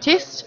Tschüss.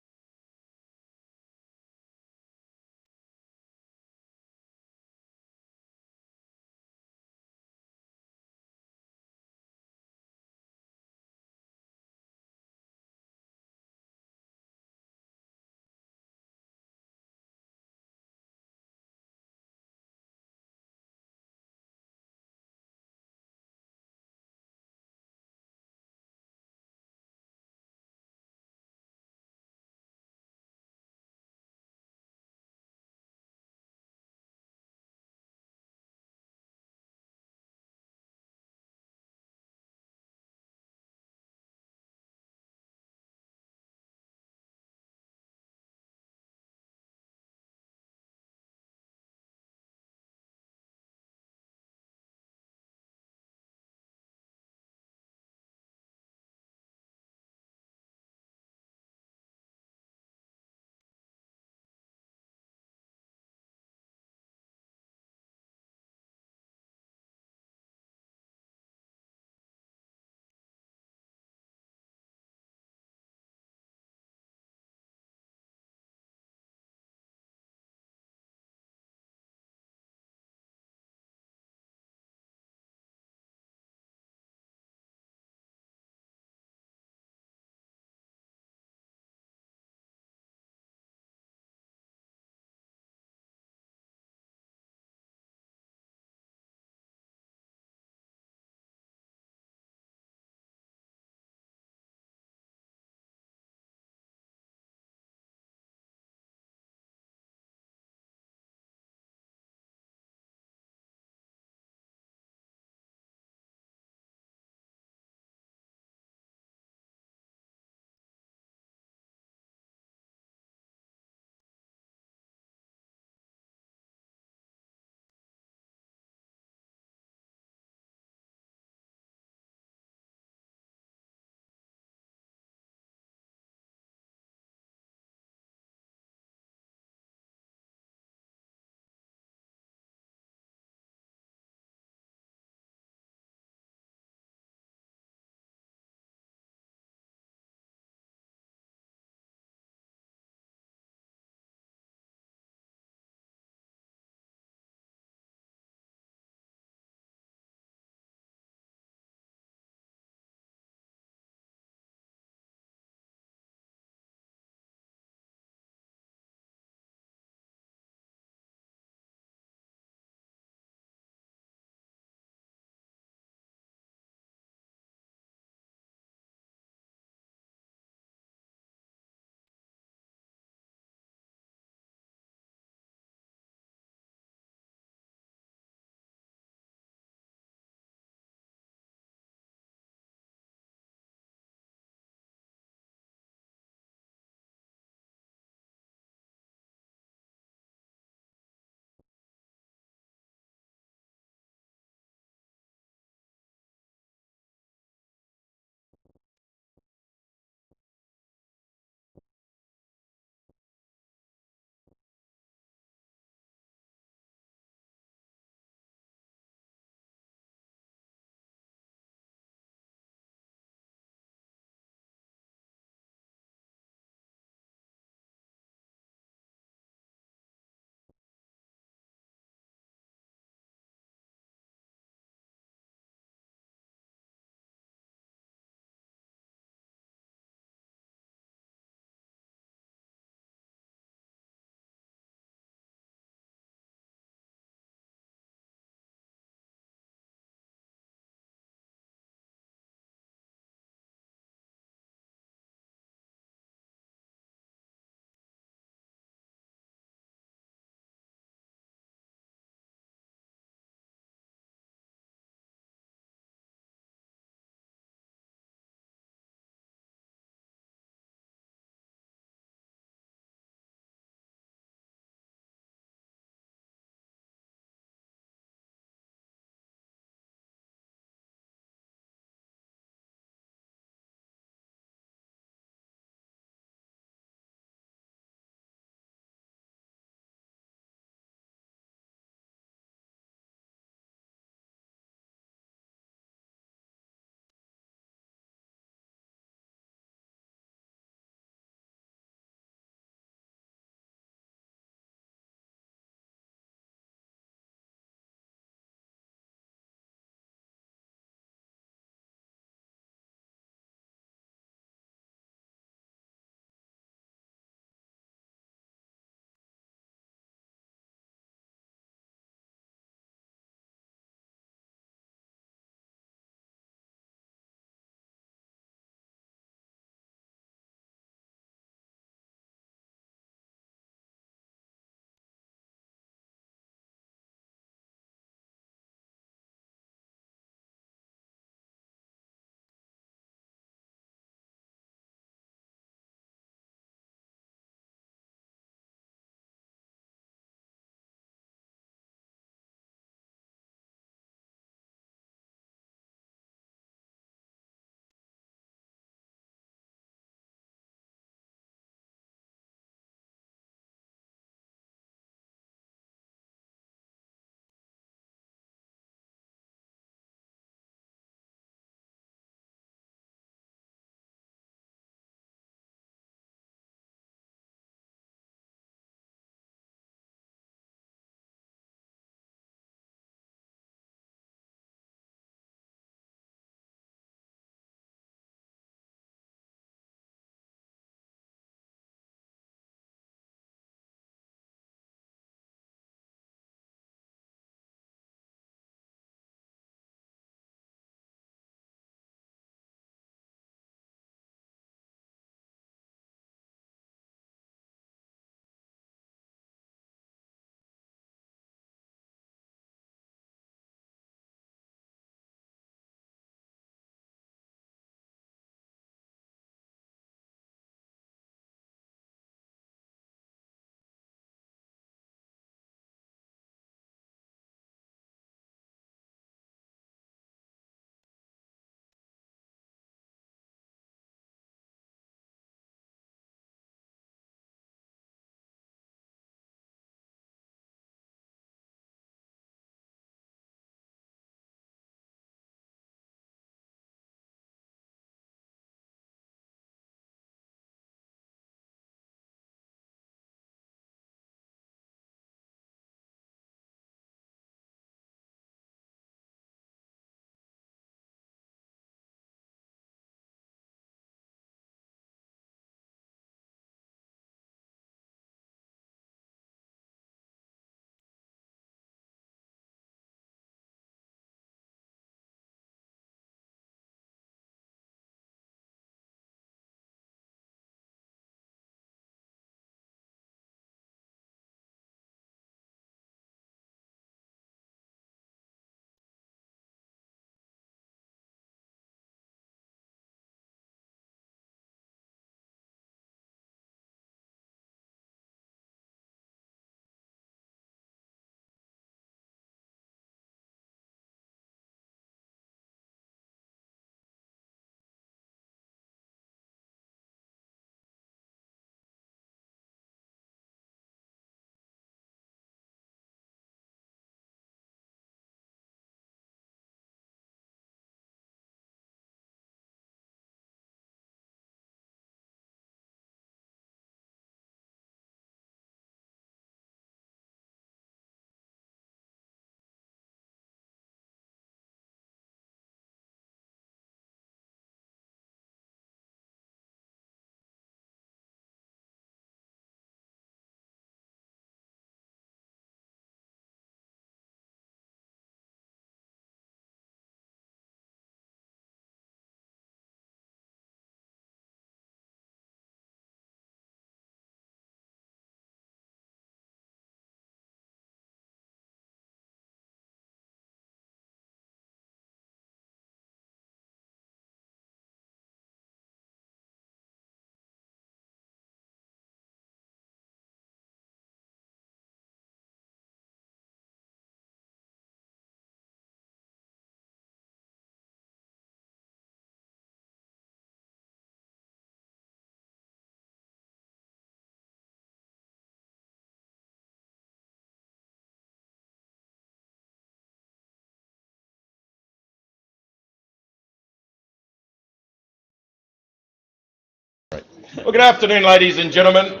Well, good afternoon, ladies and gentlemen.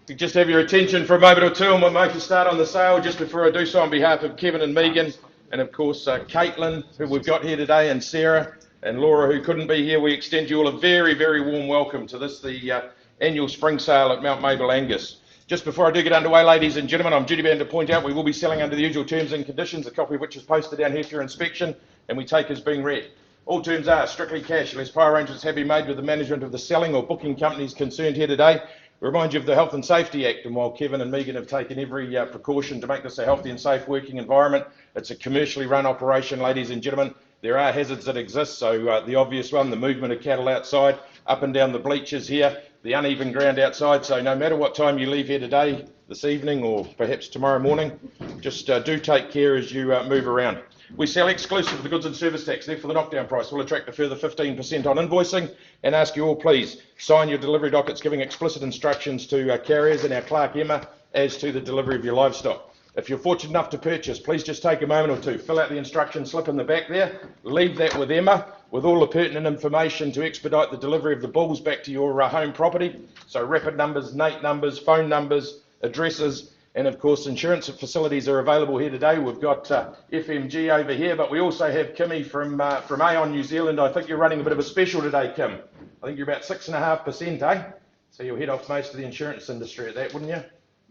We just have your attention for a moment or two, and we'll make a start on the sale. Just before I do so, on behalf of Kevin and Megan, and of course Caitlin, who we've got here today, and Sarah and Laura, who couldn't be here, we extend you all a very, very warm welcome to this, the annual spring sale at Mount Mable, Angus. Just before I do get underway, ladies and gentlemen, I'm duty bound to point out we will be selling under the usual terms and conditions, a copy of which is posted down here for your inspection, and we take as being read. All terms are strictly cash unless prior arrangements have been made with the management of the selling or booking companies concerned here today. We remind you of the Health and Safety Act, and while Kevin and Megan have taken every precaution to make this a healthy and safe working environment, it's a commercially run operation, ladies and gentlemen. There are hazards that exist, so the obvious one, the movement of cattle outside, up and down the bleachers here, the uneven ground outside, so no matter what time you leave here today, this evening, or perhaps tomorrow morning, just do take care as you move around. We sell exclusive of the goods and service tax, therefore the knockdown price will attract a further 15% on invoicing, and ask you all please sign your delivery dockets giving explicit instructions to carriers and our clerk Emma as to the delivery of your livestock. If you're fortunate enough to purchase, please just take a moment or two, fill out the instruction slip in the back there, leave that with Emma with all the pertinent information to expedite the delivery of the bulls back to your home property. So rapid numbers, NATE numbers, phone numbers, addresses, and of course insurance facilities are available here today. We've got FMG over here, but we also have Kimmy from Aon New Zealand. I think you're running a bit of a special today, Kim. I think you're about 6.5%, eh? So you'll head off most of the insurance industry at that, wouldn't you?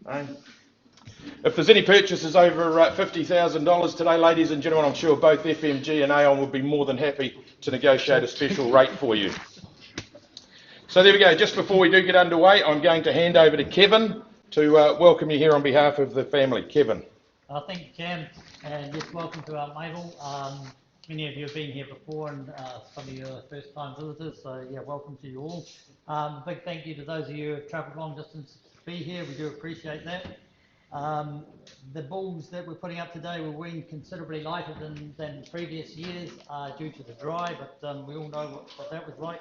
Eh? If there's any purchases over $50,000 today, ladies and gentlemen, I'm sure both FMG and Aon would be more than happy to negotiate a special rate for you. So there we go. Just before we do get underway, I'm going to hand over to Kevin to welcome you here on behalf of the family. Kevin. Thank you, Cam, and yes, welcome to our Mable. Many of you have been here before, and some of you are first-time visitors, so yeah, welcome to you all. Big thank you to those of you who have travelled long distance to be here. We do appreciate that. The bulls that we're putting up today were weaned considerably lighter than previous years due to the dry, but we all know what that was like.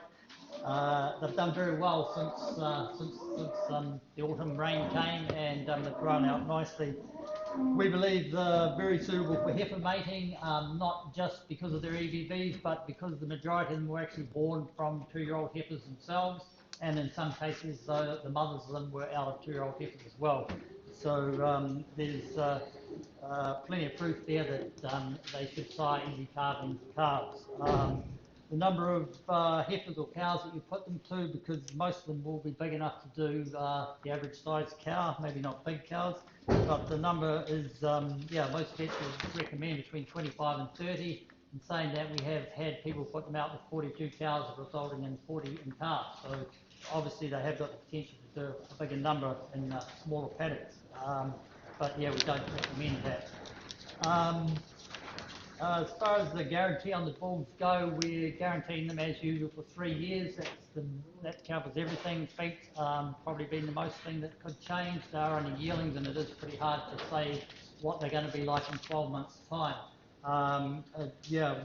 They've done very well since the autumn rain came, and they've grown out nicely. We believe they're very suitable for heifer mating, not just because of their EBVs, but because the majority of them were actually born from 2-year-old heifers themselves, and in some cases the mothers of them were out of 2-year-old heifers as well. So there's plenty of proof there that they should sire easy calving calves. The number of heifers or cows that you put them to, because most of them will be big enough to do the average size cow, maybe not big cows, but the number is, most vets recommend between 25 and 30. In saying that, we have had people put them out with 42 cows resulting in 40 in calves. So obviously they have got the potential to do a bigger number in smaller paddocks. But yeah, we don't recommend that. As far as the guarantee on the bulls go, we're guaranteeing them as usual for 3 years. That covers everything. Feet probably been the most thing that could change. They are only yearlings, and it is pretty hard to say what they're going to be like in 12 months' time.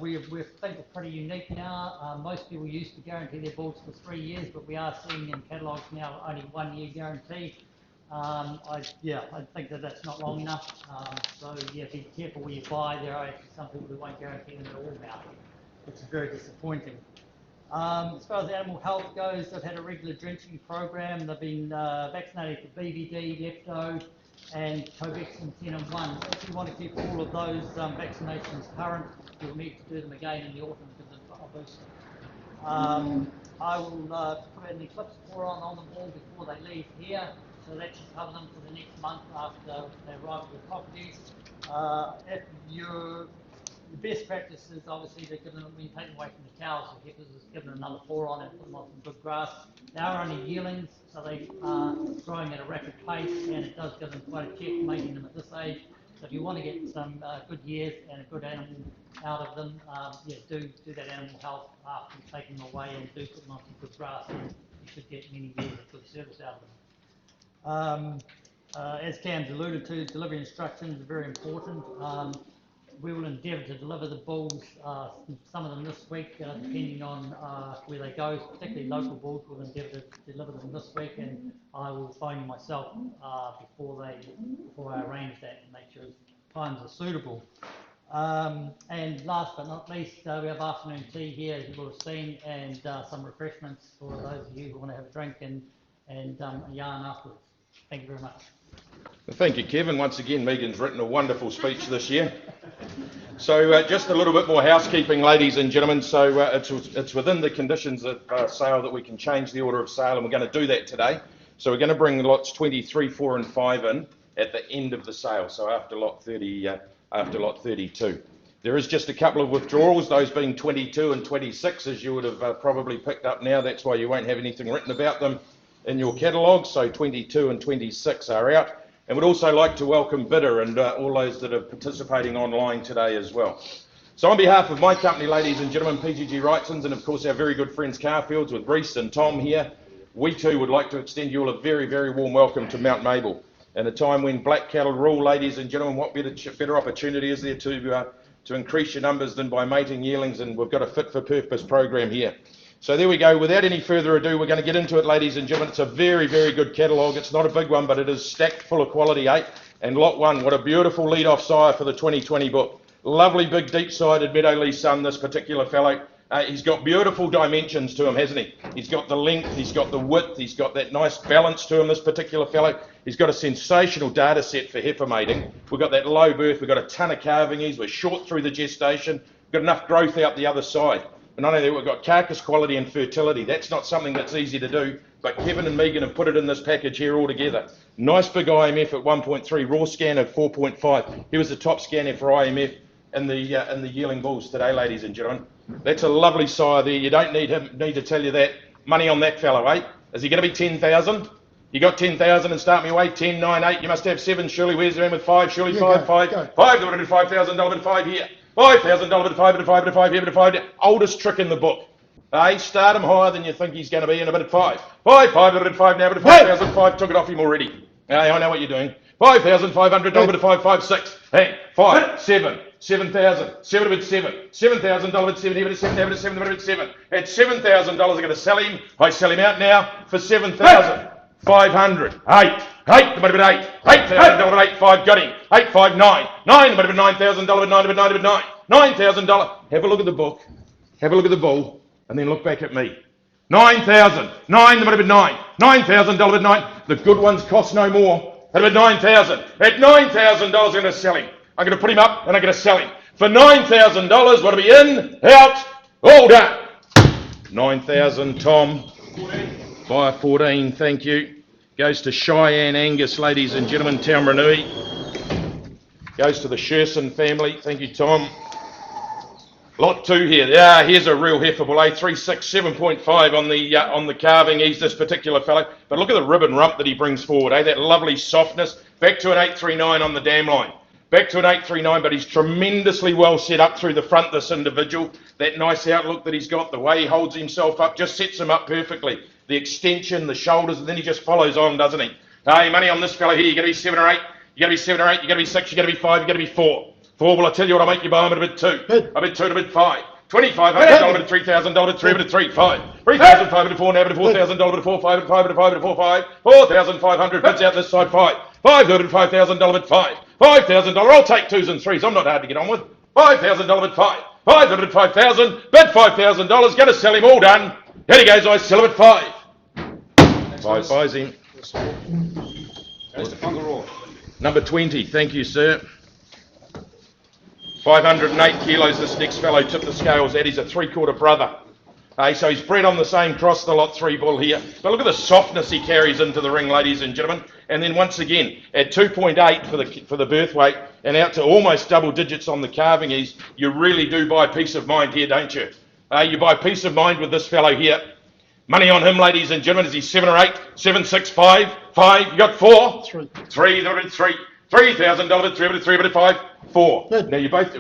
We think we're pretty unique now. Most people used to guarantee their bulls for 3 years, but we are seeing in catalogues now only 1 year guarantee. I think that's not long enough. So yeah, be careful where you buy. There are actually some people who won't guarantee them at all now, which is very disappointing. As far as animal health goes, they've had a regular drenching program. They've been vaccinated for BVD, Lepto, and Covaxin 10 and 1. If you want to keep all of those vaccinations current, you'll need to do them again in the autumn because of a booster. I will put an eclipse boron on the ball before they leave here, so that should cover them for the next month after they arrive at the properties. The best practice is obviously to give them, when you take them away from the cows or heifers, is give them another boron and put them on some good grass. They are only yearlings, so they are growing at a rapid pace, and it does give them quite a check mating them at this age. So if you want to get some good years and a good animal out of them, do that animal health after you take them away, and do put them on some good grass, and you should get many years of good service out of them. As Cam's alluded to, delivery instructions are very important. We will endeavour to deliver the bulls, some of them this week, depending on where they go, particularly local bulls. We'll endeavour to deliver them this week, and I will phone you myself before I arrange that and make sure times are suitable. And last but not least, we have afternoon tea here, as you will have seen, and some refreshments for those of you who want to have a drink and a yarn afterwards. Thank you very much. Well, thank you, Kevin. Once again, Megan's written a wonderful speech this year. So just a little bit more housekeeping, ladies and gentlemen. So it's within the conditions of sale that we can change the order of sale, and we're going to do that today. So we're going to bring lots 23, 4 and 5 in at the end of the sale, so after lot 30, after lot 32. There is just a couple of withdrawals, those being 22 and 26, as you would have probably picked up now. That's why you won't have anything written about them in your catalogue. So 22 and 26 are out. And we'd also like to welcome Bidder and all those that are participating online today as well. So on behalf of my company, ladies and gentlemen, PGG Wrightsons, and of course our very good friends Carfields with Reese and Tom here, we too would like to extend you all a very, very warm welcome to Mount Mable. In a time when black cattle rule, ladies and gentlemen, what better opportunity is there to increase your numbers than by mating yearlings? And we've got a fit-for-purpose program here. So there we go. Without any further ado, we're going to get into it, ladies and gentlemen. It's a very, very good catalogue. It's not a big one, but it is stacked full of quality 8. And lot 1, what a beautiful lead-off sire for the 2020 book. Lovely, big, deep-sided Meadowlee son, this particular fellow. He's got beautiful dimensions to him, hasn't he? He's got the length, he's got the width, he's got that nice balance to him, this particular fellow. He's got a sensational data set for heifer mating. We've got that low birth, we've got a ton of calving ease, we're short through the gestation, we've got enough growth out the other side. And not only that, we've got carcass quality and fertility. That's not something that's easy to do, but Kevin and Megan have put it in this package here all together. Nice big IMF at 1.3, raw scan of 4.5. He was the top scanner for IMF in the yearling bulls today, ladies and gentlemen. That's a lovely sire there. You don't need to tell you that. Money on that fellow, eh? Is he going to be 10,000? You got 10,000 and start me away. 10, 9, 8. You must have 7. Surely, where's the man with 5? Surely Yeah, 5, 5. go. 5. They would have $5,000 bid 5 here. $5,000 bid 5, bid 5, bid 5 here, bid 5 there. Oldest trick in the book. Start him higher than you think he's going to be in a bit at 5. 5, 5, bid 5 now, bid 5,000. 5 took it off him already. I know what you're doing. $5,500 bid 5, 5, 6. Hey, 5, 7. 7,000, 7 bid 7, $7,000 bid 7, here bid 7, here bid 7, bid 7. At $7,000, I'm going to sell him. I sell him out now for 7,500. 8, the bid 8, $8,000 bid 8, 5 got him. 8, 5, 9, 9 the bid $9,000 bid 9 bid 9 bid 9, $9,000. Have a look at the book, have a look at the bull, and then look back at me. 9,000, 9 the bid 9, $9,000 bid 9. The good ones cost no more. At bid 9,000. At $9,000, I'm going to sell him. I'm going to put him up and I'm going to sell him. For $9,000, what'll be in, out, all done. 9,000, Tom. Buy 14, thank you. Goes to Cheyenne Angus, ladies and gentlemen, Taumranui. Goes to the Sherson family, thank you, Tom. Lot 2 here. Here's a real heifer bull, 36, 7.5 on the calving. He's this particular fellow. But look at the ribbon rump that he brings forward, that lovely softness. Back to an 839 on the dam line. Back to an 839, but he's tremendously well set up through the front, this individual. That nice outlook that he's got, the way he holds himself up, just sets him up perfectly. The extension, the shoulders, and then he just follows on, doesn't he? Hey, money on this fella here. You're going to be 7 or 8. You're going to be 7 or 8. You're going to be 6. You're going to be 5. You're going to be 4. 4, well, I tell you what, I'll make you buy him at a bid 2. I bid 2 to bid 5. $2,500 bid $3,000 bid 3 bid 3, 5. $3,500 bid 4, now bid $4,000 bid 4, 5 bid 5 bid 5 bid 4, 5. $4,500 bids out this side, 5. $5,000 bid 5. $5,000, I'll take 2s and 3s, I'm not hard to get on with. $5,000 bid 5. $5 bid 5,000, bid $5,000, going to sell him, all done. Here he goes, I sell him at 5. 5 buys him. Number 20, thank you, sir. 508 kilos, this next fellow tipped the scales at. He's a 3/4 brother. So he's bred on the same cross, the lot 3 bull here. But look at the softness he carries into the ring, ladies and gentlemen. And then once again, at 2.8 for the birth weight and out to almost double digits on the calving ease, you really do buy peace of mind here, don't you? You buy peace of mind with this fellow here. Money on him, ladies and gentlemen. Is he 7 or 8? 7, 6, 5. 5. You got 4? 3. 3. There it is 3. $3,000 bid 3 bid 5. 4. Good. Now you both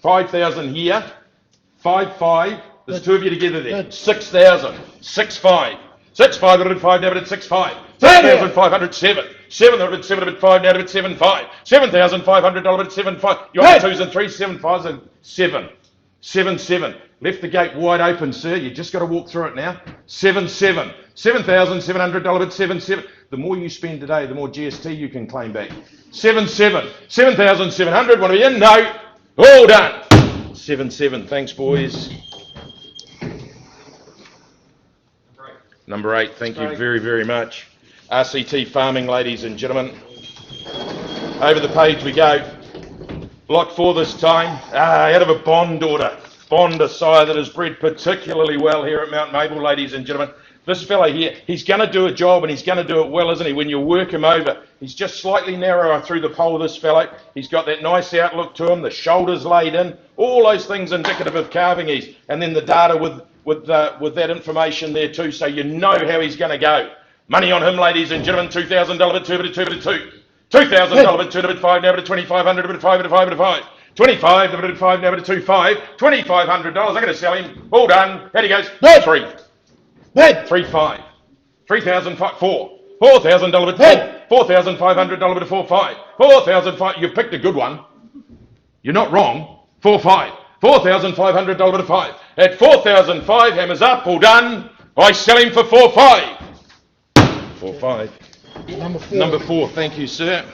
5,000 here. 5, 5. There's 2 of you together there. 6,000. 6, 5. 6, 5 bid 5 now bid 6, 5. 7,500 7. 7 bid 5 now bid 7, 5. $7,500 bid 7, 5. You want 2s and 3s, 7, 5s and 7. 7, 7. Left the gate wide open, sir. You just got to walk through it now. 7, 7. $7,700 bid 7, 7. The more you spend today, the more GST you can claim back. 7, 7. 7,700. Want to be in? No. All done. 7-7. Thanks, boys. Number 8. Thank you very, very much. RCT Farming, ladies and gentlemen. Over the page we go. Lot 4 this time. Out of a Bond order. Bond, a sire that is bred particularly well here at Mount Mable, ladies and gentlemen. This fella here, he's going to do a job and he's going to do it well, isn't he? When you work him over, he's just slightly narrower through the pole, this fellow. He's got that nice outlook to him, the shoulders laid in, all those things indicative of calving ease. And then the data with that information there too, so you know how he's going to go. Money on him, ladies and gentlemen, $2,000 bid, 2 bid, 2 bid, 2. $2,000 bid, 2 bid, 5, now bid, 2,500 bid, 5 bid, 5 bid, 5. 25, bid, 5, now bid, 2, 5. $2,500, I'm going to sell him. All done. Out he goes. 3. Bid. 3, 5. 3,005, 4. $4,000 bid, 4. $4,500 bid, 4, 5. 4,005. You picked a good one. You're not wrong. 4, 5. $4,500 bid, 5. At 4,005, hammers up. All done. I sell him for 4, 5. 4, 5. Number 4. Thank you, sir.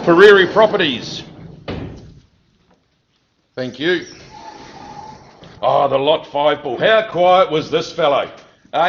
Prairie Properties. Thank you. Oh, the Lot 5 bull. How quiet was this fellow?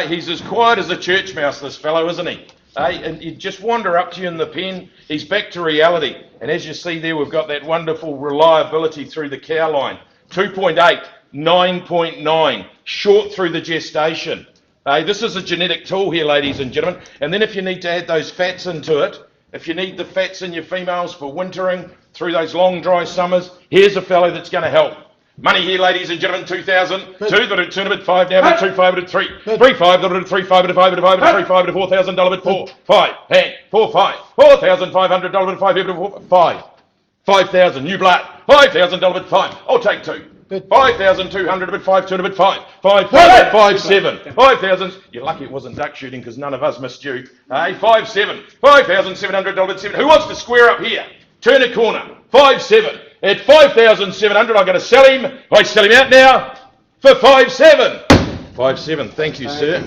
He's as quiet as a church mouse, this fellow, isn't he? And you just wander up to you in the pen, he's back to reality. And as you see there, we've got that wonderful reliability through the cow line. 2.8, 9.9, short through the gestation. This is a genetic tool here, ladies and gentlemen. And then if you need to add those fats into it, if you need the fats in your females for wintering through those long, dry summers, here's a fellow that's going to help. Money here, ladies and gentlemen, 2,000. 2 bid, 5 now bid, 2, 5 bid, 3. 3, 5 bid, 3, 5 bid, 5 bid, 5 bid, 3, 5 bid, $4,000 bid, 4. 5, hang, 4, 5. $4,500 bid, 5 bid, 5. 5,000, new blood. $5,000 bid, 5. I'll take 2. 5,200 bid, 5, 2 bid, 5. 5, 5, 5, 7. 5,000. You're lucky it wasn't duck shooting because none of us missed you. 5, 7. $5,700 bid, 7. Who wants to square up here? Turn a corner. 5, 7. At 5,700, I'm going to sell him. I sell him out now for 5, 7. 5, 7. Thank you, sir.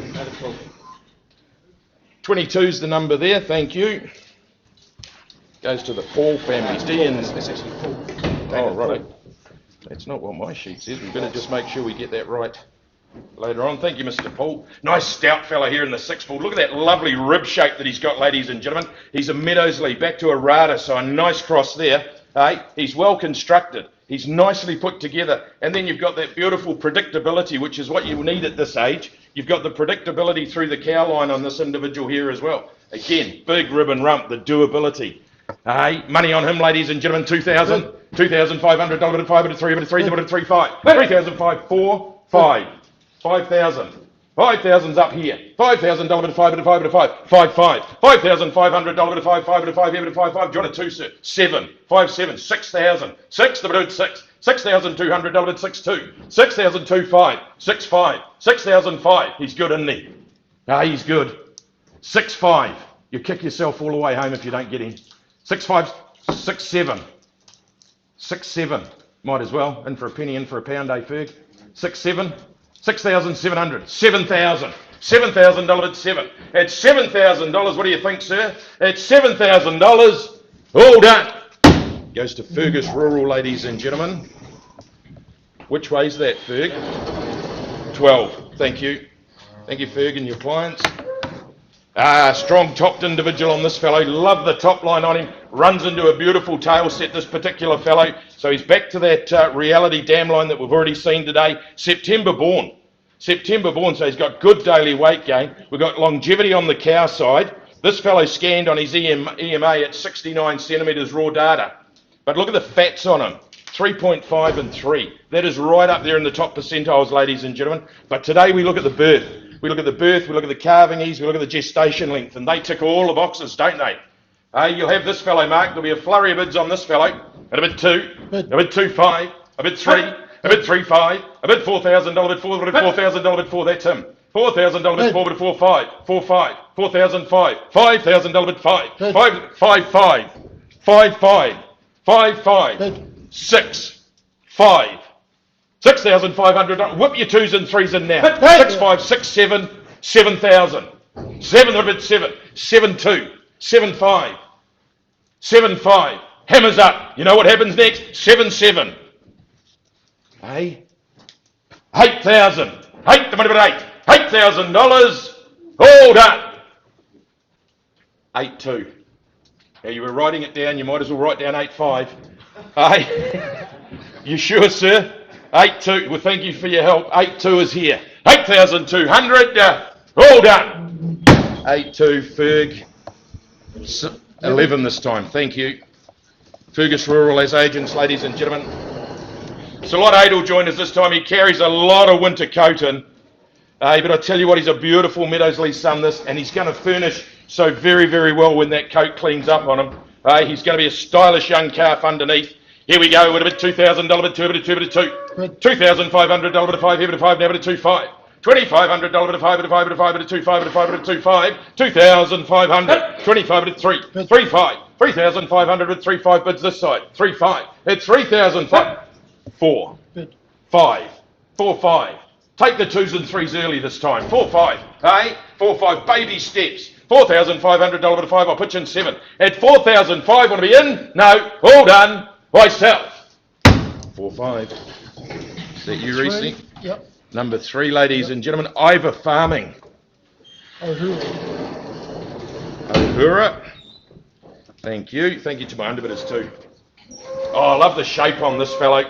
22's the number there. Thank you. Goes to the Paul families. D and oh, right. That's not what my sheet says. We better just make sure we get that right later on. Thank you, Mr. Paul. Nice stout fella here in the 6 ball. Look at that lovely rib shape that he's got, ladies and gentlemen. He's a Meadowsley back to a Rada, so a nice cross there. He's well constructed. He's nicely put together. And then you've got that beautiful predictability, which is what you need at this age. You've got the predictability through the cow line on this individual here as well. Again, big rib and rump, the doability. Money on him, ladies and gentlemen, 2,000. $2,500 bid, 5 bid, 3 bid, 3 bid, 3, 5. 3,005, 4, 5. 5,000. 5,000's up here. $5,000 bid, 5 bid, 5 bid, 5. 5, 5. $5,500 bid, 5, 5 bid, 5 bid, 5, 5. Do you want a 2, sir? 7. 5, 7. 6,000. 6 the bid, 6. $6,200 bid, 6, 2. 6,002, 5. 6, 5. 6,005. He's good, isn't he? He's good. 6, 5. You kick yourself all the way home if you don't get him. 6, 5. 6, 7. 6, 7. Might as well. In for a penny, in for a pound, Ferg? 6, 7. 6,700. 7,000. $7,000 bid, 7. At $7,000, what do you think, sir? At $7,000, all done. Goes to Fergus Rural, ladies and gentlemen. Which way's that, Ferg? 12. Thank you. Thank you, Ferg, and your clients. Strong topped individual on this fellow. Love the top line on him. Runs into a beautiful tail set, this particular fellow. So he's back to that reality dam line that we've already seen today. September born. September born, so he's got good daily weight gain. We've got longevity on the cow side. This fellow scanned on his EMA at 69 centimetres raw data. But look at the fats on him. 3.5 and 3. That is right up there in the top percentiles, ladies and gentlemen. But today we look at the birth. We look at the birth, we look at the calving ease, we look at the gestation length, and they tick all the boxes, don't they? You'll have this fellow, Mark. There'll be a flurry of bids on this fellow. At a bid 2, a bid 2, 5, a bid 3, a bid 3, 5, a bid $4,000 bid 4, a bid $4,000 bid 4, that's him. $4,000 bid 4, bid 4, 5, 4, 5, $4,005, $5,000 bid 5, 5, 5, 5, 5, 5, 5, 5, 6, 5. $6,500. Whip your 2s and 3s in now. 6, 5, 6, 7, 7,000. 7 a bit 7. 7, 2. 7, 5. 7, 5. Hammers up. You know what happens next? 7-7. Hey? 8,000. 8 divided by 8. $8,000. All done. 8-2. Now you were writing it down. You might as well write down 8-5. Hey? You sure, sir? 8-2. Well, thank you for your help. 8-2 is here. 8,200. All done. 8-2. Ferg. 11 this time. Thank you. Fergus Rural as agents, ladies and gentlemen. So Lot 8 will join us this time. He carries a lot of winter coating. But I tell you what, he's a beautiful Meadowsley son, this, and he's going to furnish so very, very well when that coat cleans up on him. He's going to be a stylish young calf underneath. Here we go, with a bit $2,000, bit 2, bit 2, bit 2. $2,500, bit of 5, here, bit of 5, now bit of 2, 5. $2,500, bit of 5, bit of 5, bit of 5, bit of 2, 5, bit of 5, bit of 2, 5. $2,500, 25, bit of 3, 3, 5. $3,500 with 3, 5 bids this side. 3, 5. It's $3,500. 4, 5, 4, 5. Take the 2s and 3s early this time. 4, 5. Hey? 4, 5. Baby steps. $4,500 with 5. I'll pitch in 7. At $4,500, want to be in? No. All done. Myself. 4, 5. Is that you, Reese? Yep. Number 3, ladies and gentlemen. Ivor Farming. Uhura. Thank you. Thank you to my underbidders too. Oh, I love the shape on this fellow.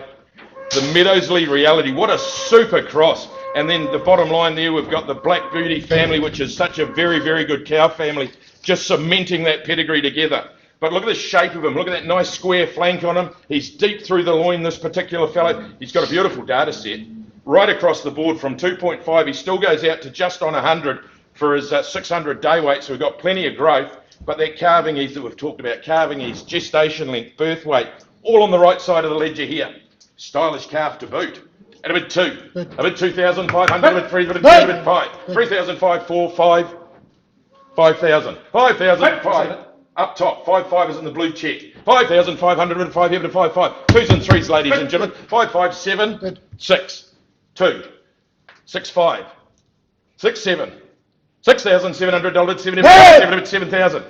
The Meadowsley Reality. What a super cross. And then the bottom line there, we've got the Black Beauty family, which is such a very, very good cow family, just cementing that pedigree together. But look at the shape of him. Look at that nice square flank on him. He's deep through the loin, this particular fellow. He's got a beautiful data set. Right across the board from 2.5. He still goes out to just on 100 for his 600 day weight, so we've got plenty of growth. But that calving ease that we've talked about, calving ease, gestation length, birth weight, all on the right side of the ledger here. Stylish calf to boot. And a bit 2. A bit 2,500, a bit 3, a bit 2, a bit 5. 3,500, 4, 5. 5,000. 5,005. Up top. 5, 5 is in the blue check. 5,500, a bit 5 here, a bit 5, 5. 2s and 3s, ladies and gentlemen. 5, 5, 7, 6, 2, 6, 5, 6, 7. $6,700, 70, $7,000,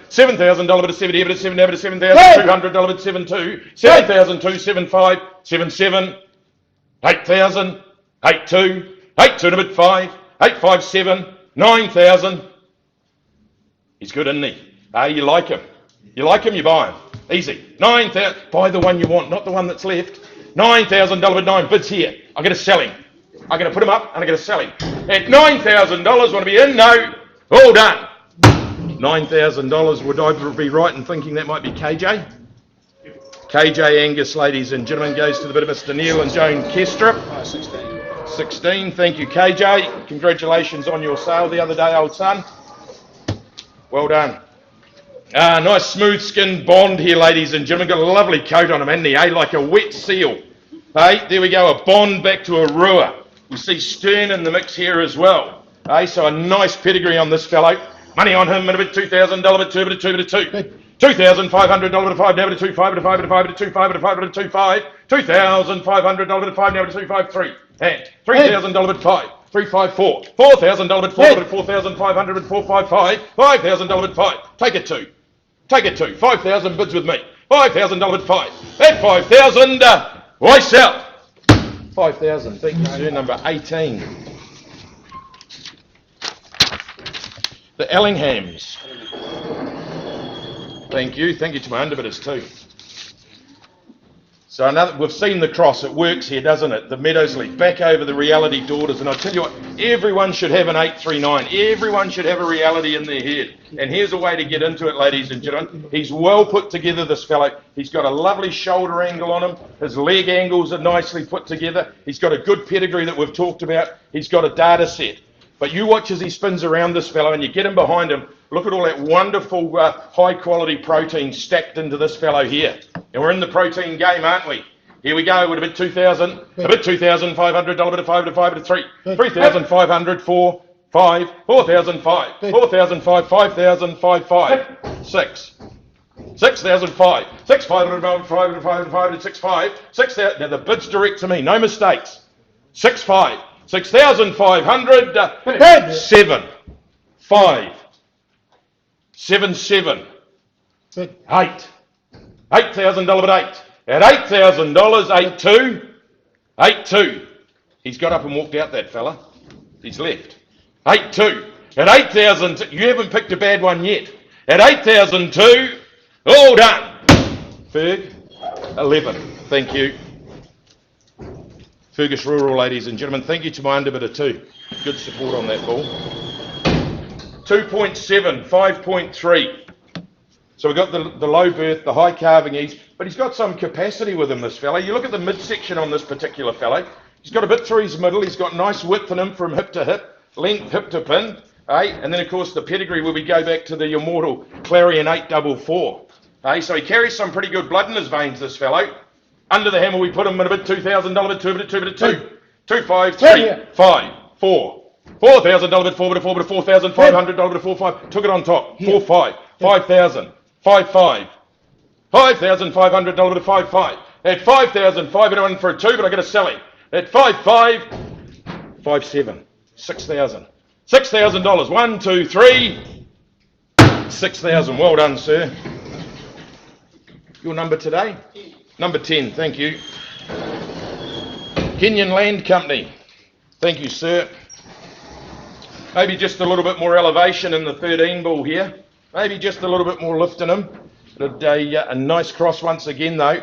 $7,000, 70, bit of 7, bit of $7,200, 72, 7,002, 75, 77, 8,000, 82, 82 and a bit 5, 857, 9,000. He's good, isn't he? You like him. You like him, you buy him. Easy. 9,000. Buy the one you want, not the one that's left. $9,000 with 9 bids here. I'm going to sell him. I'm going to put him up and I'm going to sell him. At $9,000, want to be in? No. All done. $9,000. Would I be right in thinking that might be KJ? KJ Angus, ladies and gentlemen, goes to the bit of Mr. Neil and Joan Kestrip. 16. Thank you, KJ. Congratulations on your sale the other day, old son. Well done. Nice smooth skinned Bond here, ladies and gentlemen. Got a lovely coat on him, hasn't he? Like a wet seal. Hey, there we go. A Bond back to a Rua. You see Stern in the mix here as well. So a nice pedigree on this fellow. Money on him, a bit $2,000, bit 2, bit 2, bit 2. $2,500, bit of 5, now bit of 2, 5, bit of 5, bit of 5, bit of 2, 5, bit of 5, bit of 2, 5. $2,500, bit of 5, now bit of 2, 5, 3. And $3,000, bit 5. 3, 5, 4. $4,000, bit 4, bit 4,500, bit 4, 5, 5. $5,000, bit 5. Take it 2. Take it 2. 5,000 bids with me. $5,000, bit 5. At 5,000, why sell? 5,000. Thank you, sir. Number 18. The Ellinghams. Thank you. Thank you to my underbidders too. So we've seen the cross. It works here, doesn't it? The Meadowsley back over the Reality Daughters. And I tell you what, everyone should have an 839. Everyone should have a reality in their head. And here's a way to get into it, ladies and gentlemen. He's well put together, this fellow. He's got a lovely shoulder angle on him. His leg angles are nicely put together. He's got a good pedigree that we've talked about. He's got a data set. But you watch as he spins around this fellow and you get him behind him. Look at all that wonderful high quality protein stacked into this fellow here. And we're in the protein game, aren't we? Here we go with a bit 2,000, a bit $2,500, bit of 5, bit of 5, bit of 3. 3,500, 4, 5, 4,005, 4,005, 5,005, 5, 6. 6,005, 6,500, 5, 5, 5, 6, 5, 6,000. Now the bid's direct to me, no mistakes. 6, 5, 6,500, 7, 5, 7, 7, 8, $8,000 at 8. At $8,000, 8-2. 8-2. He's got up and walked out, that fella. He's left. 8-2. At 8,000, you haven't picked a bad one yet. At 8,002, all done. Ferg, 11. Thank you. Fergus Rural, ladies and gentlemen. Thank you to my underbidder too. Good support on that ball. 2.7, 5.3. So we've got the low berth, the high carving ease, but he's got some capacity with him, this fella. You look at the midsection on this particular fellow. He's got a bit through his middle. He's got nice width in him from hip to hip, length hip to pin. And then, of course, the pedigree where we go back to the immortal Clarion 844. So he carries some pretty good blood in his veins, this fellow. Under the hammer, we put him in a bit $2,000 bid, 2 bid, 2 bid, 2. 2, 5, 3, 5, 4. $4,000 bid, 4 bid, 4 bid, $4,500 bid, 4, 5. Took it on top. 4, 5. 5,000. 5, 5. $5,500 bid, 5, 5. At 5,005, I went for a 2, but I got a selling. At 5, 5. 5, 7. 6,000. $6,000. 1, 2, 3. 6,000. Well done, sir. Your number today? Number 10. Thank you. Kenyon Land Company. Thank you, sir. Maybe just a little bit more elevation in the 13 ball here. Maybe just a little bit more lift in him. But a nice cross once again, though.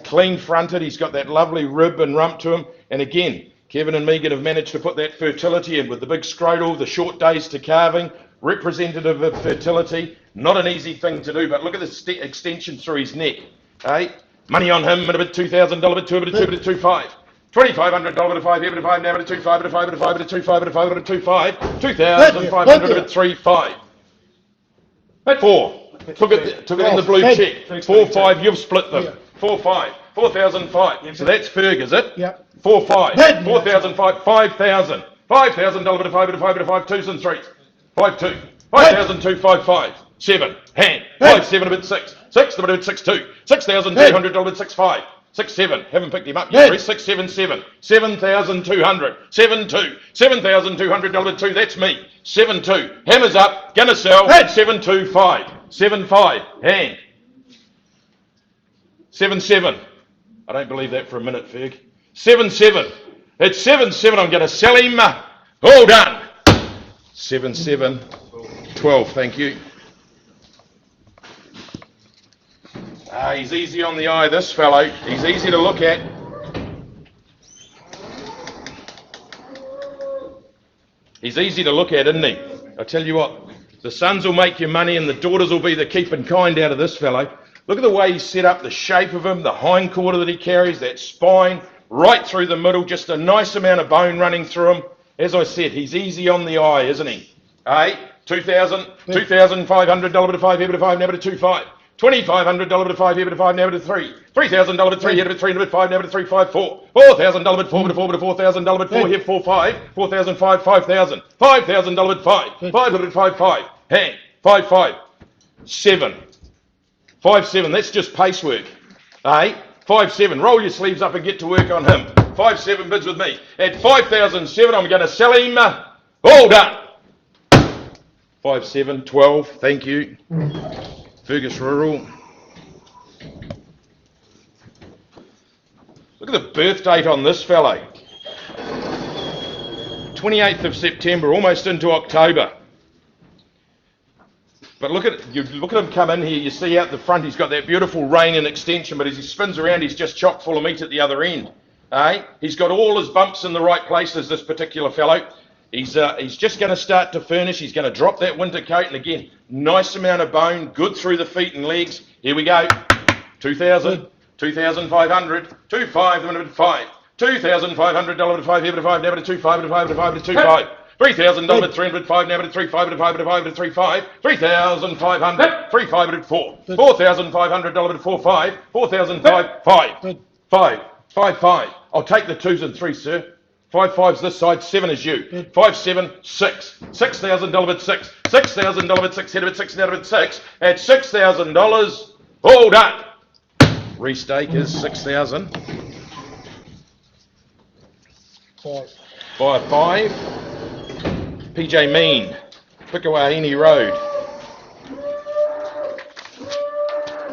Clean fronted. He's got that lovely rib and rump to him. And again, Kevin and Megan have managed to put that fertility in with the big scrotal, the short days to calving, representative of fertility. Not an easy thing to do, but look at the extension through his neck. Money on him at a bit $2,000 bit, 2 bit, 2 bit, 2, 5. $2,500 bit, 5, here bit, 5, now bit, 2, 5 bit, 5 bit, 5 bit, 2, 5 bit, 5 bit, 2, 5. $2,500 bit, 3, 5. 4. Took it in the blue check. 4, 5, you've split them. 4, 5. 4,005. So that's Ferg, is it? Yep. 4, 5. 4,005. 5,000. $5,000 bit, 5 bit, 5 bit, 5, 2s and 3s. 5, 2. 5,002, 5, 5. 7. Hand. 5, 7 bit, 6. 6 bit, 6, 2. $6,200 bit, 6, 5. 6, 7. Haven't picked him up yet. 6, 7, 7. 7,200. 7, 2. $7,200 bit, 2. That's me. 7, 2. Hammers up. Gonna sell. 7, 2, 5. 7, 5. Hand. 7, 7. I don't believe that for a minute, Ferg. 7, 7. At 7, 7, I'm going to sell him. All done. 7, 7. 12, thank you. He's easy on the eye, this fellow. He's easy to look at. He's easy to look at, isn't he? I tell you what, the sons will make you money and the daughters will be the keeping kind out of this fellow. Look at the way he's set up, the shape of him, the hind quarter that he carries, that spine, right through the middle, just a nice amount of bone running through him. As I said, he's easy on the eye, isn't he? $2,500 bit of 5, here bit of 5, now bit of 2, 5. $2,500 bit of 5, here bit of 5, now bit of 3. $3,000 bit of 3, here bit of 3, now bit of 5, now bit of 3, 5, 4. $4,000 bit of 4, bit of 4, bit of $4,000 bit of 4, here 4, 5. 4,005, 5,000. $5,000 bit 5. 5 bit 5, 5. Hang. 5, 5. 7. 5, 7, that's just pace work. 5, 7, roll your sleeves up and get to work on him. 5, 7 bids with me. At 5,007, I'm going to sell him. All done. 5, 7, 12, thank you. Fergus Rural. Look at the birth date on this fellow. 28th of September, almost into October. But look at him come in here. You see out the front, he's got that beautiful rein and extension, but as he spins around, he's just chock full of meat at the other end. He's got all his bumps in the right places, this particular fellow. He's just going to start to furnish. He's going to drop that winter coat, and again, nice amount of bone, good through the feet and legs. Here we go. 2,000, 2,500, 2, 5, the minute 5. $2,500 to 5, here to 5, now to 2, 5 to 5 to 5 to 2, 5. $3,000 to 3 to 5, now to 3, 5 to 5 to 5 to 3, 5. 3,500, 3, 5 to 4. $4,500 to 4, 5. 4,005, 5. 5, 5, 5. I'll take the 2s and 3s, sir. 5, 5's this side, 7 is you. 5, 7, 6. $6,000 bid 6. $6,000 bid 6, head of it 6, now bid 6. At $6,000, all done. Restake is 6,000. 5. 5, 5. PJ Mean, Pikawahini Road.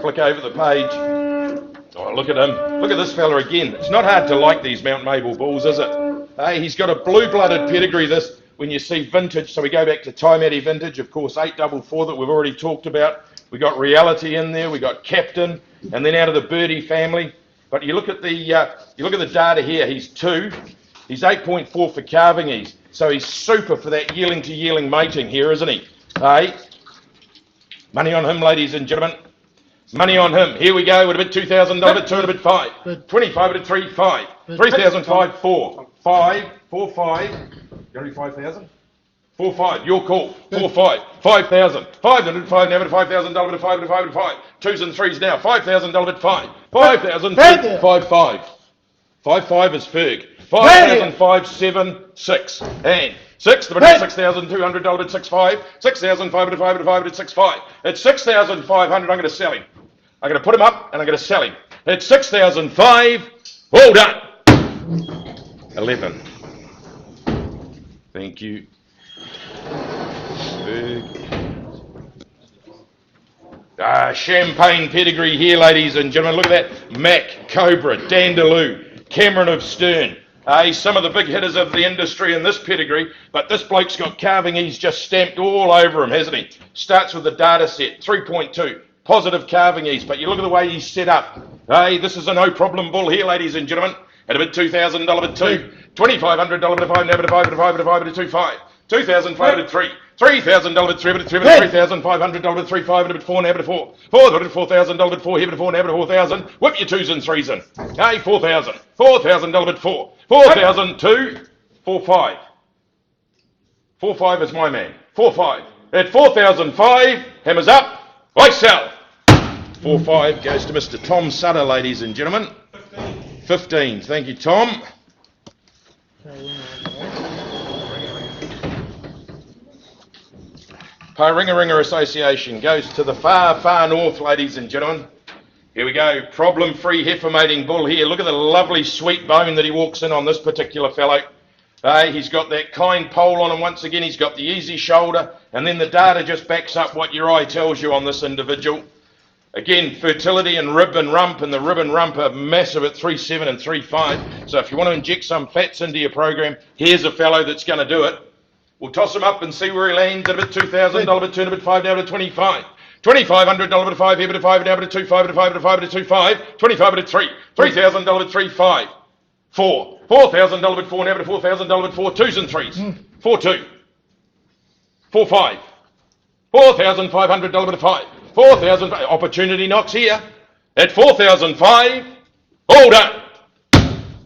Flick over the page. Oh, look at him. Look at this fella again. It's not hard to like these Mount Mable bulls, is it? Hey, he's got a blue-blooded pedigree, this, when you see vintage. So we go back to Time Addy vintage, of course, 844 that we've already talked about. We got Reality in there. We got Captain, and then out of the Birdie family. But you look at the data here. He's 2. He's 8.4 for calving ease. So he's super for that yearling to yearling mating here, isn't he? Hey, money on him, ladies and gentlemen. Money on him. Here we go with a bit $2,000, 2 and a bit 5. 25 at a 3, 5. 3,005, 4. 5, 4, 5. You only 5,000? 4, 5. Your call. 4, 5. 5,000. 505 now at $5,000 at 5 at 5 at 5. 2s and 3s now. $5,000 at 5. 5,000. 5, 5. 5, 5 is Ferg. 5,000, 5, 7, 6. And 6, the $6,200 at 6, 5. 6,500 at 5 at 5 at 6, 5. At 6,500, I'm going to sell him. I'm going to put him up and I'm going to sell him. At 6,005, all done. 11. Thank you. Champagne pedigree here, ladies and gentlemen. Look at that. Mac, Cobra, Dandaloo, Cameron of Stern. Some of the big hitters of the industry in this pedigree, but this bloke's got calving ease just stamped all over him, hasn't he? Starts with the data set, 3.2, positive calving ease, but you look at the way he's set up. This is a no problem bull here, ladies and gentlemen. At a bit $2,000 at 2, $2,500 at 5, now at 5 at 5 at 5 at 2, 5. 2,500 at 3, $3,000 at 3, at 3, $3,500 at 3, 5 at 4, now at 4. $4,000 at 4, here at 4, now at 4,000. Whip your 2s and 3s in. Hey, 4,000. $4,000 at 4. 4,000, 2, 4, 5. 4, 5 is my man. 4, 5. At 4,005, hammers up. I sell. 4, 5 goes to Mr. Tom Sutter, ladies and gentlemen. 15. Thank you, Tom. Ringa Association goes to the far, far north, ladies and gentlemen. Here we go. Problem-free heifer mating bull here. Look at the lovely sweet bone that he walks in on this particular fellow. He's got that kind pole on him once again. He's got the easy shoulder. And then the data just backs up what your eye tells you on this individual. Again, fertility and rib and rump, and the rib and rump are massive at 3.7 and 3.5. So if you want to inject some fats into your program, here's a fellow that's going to do it. We'll toss him up and see where he lands at a bit $2,000, at 2, and a bit 5, down to 25. $2,500 at 5, here at 5, down to 2, 5 at 5 at 5 at 2, 5. 25 at 3, $3,000 at 3, 5. 4, $4,000 at 4, now to $4,000 at 4, 2s and 3s. 4, 2. 4, 5. $4,500 at 5. 4,000. Opportunity knocks here at 4,005. All done.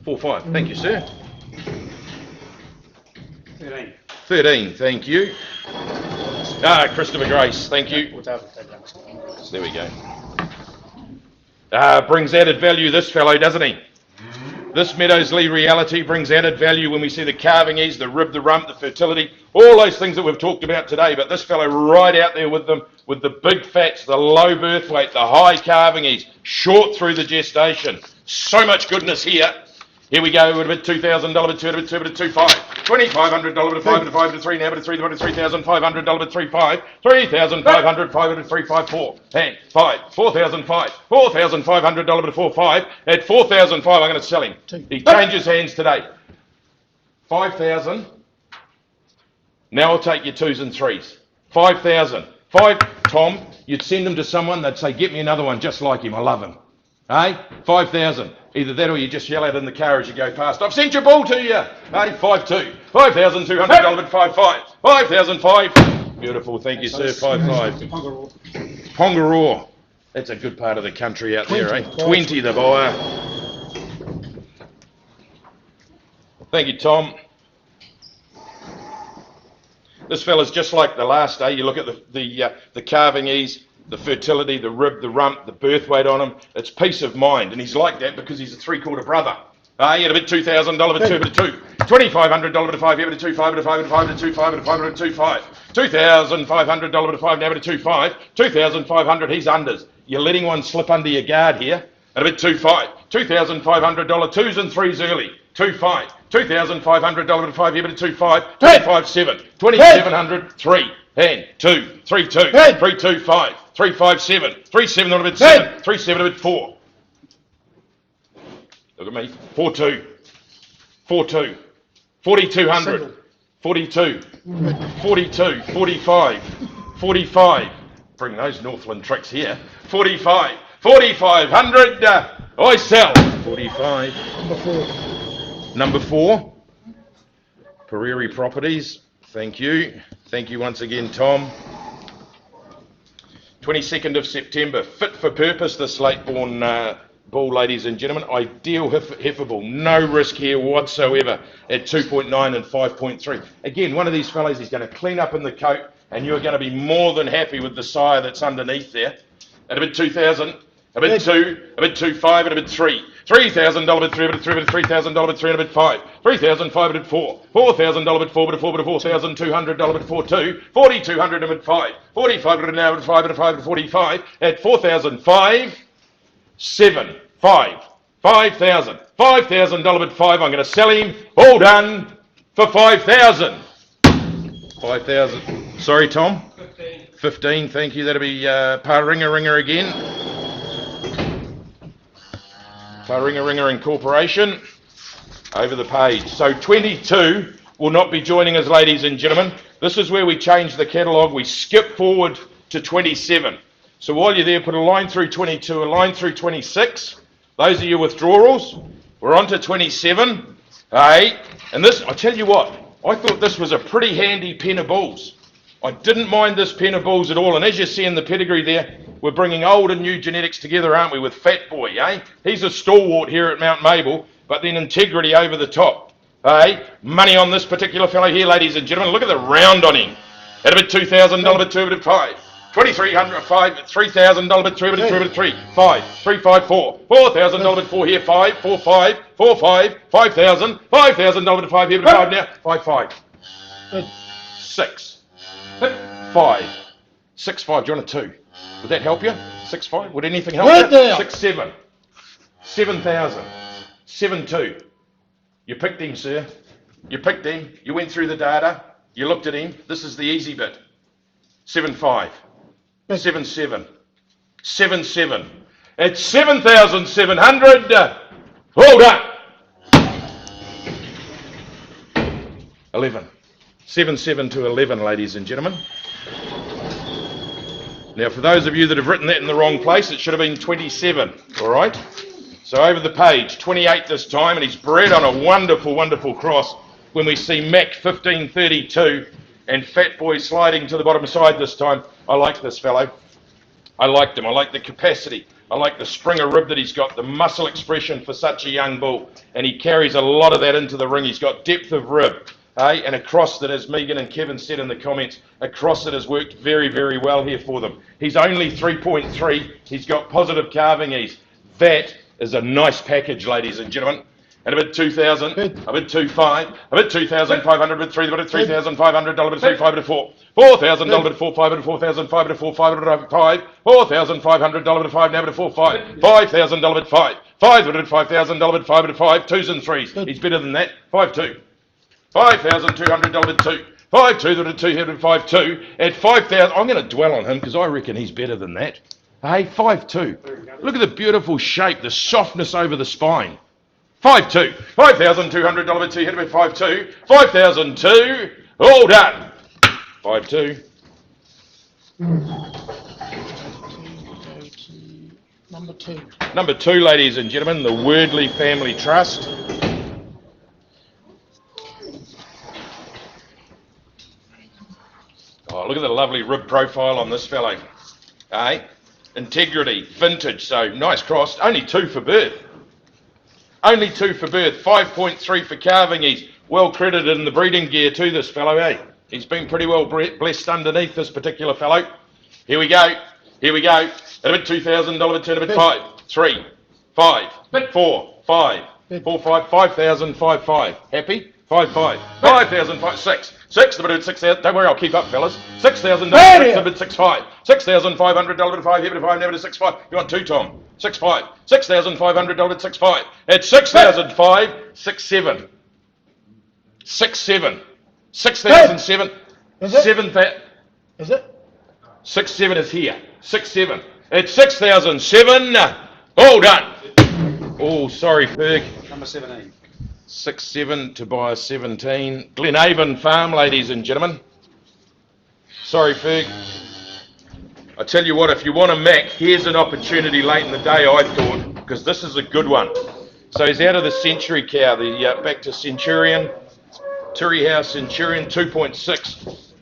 4, 5. Thank you, sir. 13. 13. Thank you. Christopher Grace. Thank you. There we go. Brings added value, this fellow, doesn't he? This Meadowsley reality brings added value when we see the calving ease, the rib, the rump, the fertility, all those things that we've talked about today. But this fellow right out there with them, with the big fats, the low birth weight, the high calving ease, short through the gestation. So much goodness here. Here we go with a bit $2,000 at 2, at 2, at 2, 5. $2,500 at 5, at 5, at 3, now at 3, at $3,500 at 3, 5. $3,500, 5 at 3, 5, 4. Hang, 5. $4,500. $4,500 at 4, 5. At 4,500, I'm going to sell him. He changes hands today. 5,000. Now I'll take your 2s and 3s. 5,000. 5, Tom, you'd send them to someone, they'd say, get me another one just like him, I love him. Hey, 5,000. Either that or you just yell out in the car as you go past. I've sent your ball to you. Hey, 5,200. $5,200 at 5, 5. 5,005. Beautiful, thank you, sir. 5, 5. Pongaroa. That's a good part of the country out there, eh? 20 the buyer. Thank you, Tom. This fella's just like the last day. You look at the calving ease, the fertility, the rib, the rump, the birth weight on him. It's peace of mind, and he's like that because he's a 3/4 brother. He had a bit $2,000 at 2, but at 2. $2,500 at 5, here at 2, 5 at 5 at 5 at 2, 5 at 5 at 2, 5. $2,500 at 5, now at 2, 5. $2,500, he's unders. You're letting one slip under your guard here. and a bit 2-5. $2,500 twos and threes early. 2-5. $2,500 bit 5 here, bit 2-5. 25-7. 2,700 3. And 2. 3-2. 3-2-5. 3-5-7. 3-7 on a bit 7. 3-7 a bit 4. Look at me. 4-2. 4-2. 4,200. 42. 42. 45. 45. Bring those Northland tricks here. 45. 4,500. I sell. 45. Number 4. Prairie Properties. Thank you. Thank you once again, Tom. 22nd of September. Fit for purpose, this late-born bull, ladies and gentlemen. Ideal heifer bull. No risk here whatsoever at 2.9 and 5.3. Again, one of these fellows is going to clean up in the coat, and you're going to be more than happy with the sire that's underneath there. At a bit 2,000, a bit 2, a bit 2.5, and a bit 3. $3,000 bit 3, a bit 3, a bit $3,000 bit 3, and a bit 5. $3,005 bit 4. $4,000 bit 4, bit 4, bit $4,200 bit 4, 2. $4,200 bit 5. $4,500 now bit 5, bit 5, bit 45. At 4,005, 7, 5. $5,000. $5,000 bit 5. I'm going to sell him. All done for 5,000. 5,000. Sorry, Tom. 15. Thank you. That'll be Ringer again. Ringer Incorporation. Over the page. So 22 will not be joining us, ladies and gentlemen. This is where we change the catalogue. We skip forward to 27. So while you're there, put a line through 22, a line through 26. Those are your withdrawals. We're on to 27. Hey, and this, I tell you what, I thought this was a pretty handy pen of bulls. I didn't mind this pen of bulls at all. And as you see in the pedigree there, we're bringing old and new genetics together, aren't we, with Fat Boy, eh? He's a stalwart here at Mount Mable, but then integrity over the top. Hey, money on this particular fellow here, ladies and gentlemen. Look at the round on him. At a bit $2,000 bit 2, bit 5. $2,300, 5, $3,000 bit 3, bit 3, bit 3, 5, 3, 5, 4, $4,000 bit 4 here, 5, 4, 5, 4, 5, 5,000, $5,000 bit 5 here, bit 5 now, 5, 5, 6, 5, 6, 5. Do you want a 2? Would that help you? 6, 5. Would anything help you? 6, 7, 7,000, 7, 2. You picked him, sir. You picked him. You went through the data. You looked at him. This is the easy bit. 7, 5. 7, 7. 7, 7. It's 7,700. Hold up. 11. 7, 7 to 11, ladies and gentlemen. Now, for those of you that have written that in the wrong place, it should have been 27. All right? So over the page, 28 this time, and he's bred on a wonderful, wonderful cross when we see Mac 1532 and Fat Boy sliding to the bottom side this time. I like this fellow. I liked him. I like the capacity. I like the springer rib that he's got, the muscle expression for such a young bull. And he carries a lot of that into the ring. He's got depth of rib. And a cross that, as Megan and Kevin said in the comments, a cross that has worked very, very well here for them. He's only 3.3. He's got positive calving ease. That is a nice package, ladies and gentlemen. And a bit 2,000, a bit 2,5, a bit 2,500, a bit 3, a bit $3,500, a bit 3, 5, a bit 4, $4,000, a bit 4, 5, a bit 4,005, a bit 4, 5, a bit 5, $4,500, a bit 5, now a bit 4, 5, $5,000, a bit 5, 5, a bit $5,000, a bit 5, a bit 5, 2s and 3s. He's better than that. 5, 2. $5,200, bit 2. 5, 2, the 2 here, 5, 2. At 5,000, I'm going to dwell on him because I reckon he's better than that. Hey, 5, 2. Look at the beautiful shape, the softness over the spine. 5, 2. $5,200 bit 2 hit about 5, 2. 5,002. All done. 5, 2. Number 2. Number 2, ladies and gentlemen, the Wordley Family Trust. Oh, look at the lovely rib profile on this fellow. Hey, integrity, vintage, so nice cross. Only 2 for birth. Only 2 for birth, 5.3 for calving. He's well credited in the breeding gear to this fellow, eh? He's been pretty well blessed underneath this particular fellow. Here we go. Here we go. At a bit $2,000, turn a bit 5, 3, 5, 4, 5, 4, 5, 5,000, 5, 5. Happy? 5,500. 5,005. 6. 6. The bid at 6,000. Don't worry, I'll keep up, fellas. 6,000. Hey! 6. The bid 6,500. 6,500. Dollar bid 5. Here bid 5. Never to 6,500. You want 2, Tom? 6,500. 6,500. Dollar bid 6,500. At 6,500. 6,700. 6,700. 6,007. Is it? 7,000. Is it? 6,700 is here. 6,700. It's 6,007. All done. Oh, sorry, Ferg. Number 17. 6,700 to buy 17. Glenavon Farm, ladies and gentlemen. Sorry, Ferg. I tell you what, if you want a Mac, here's an opportunity late in the day, I thought, because this is a good one. So he's out of the Century cow, the back to Centurion. Turi House Centurion, 2.6.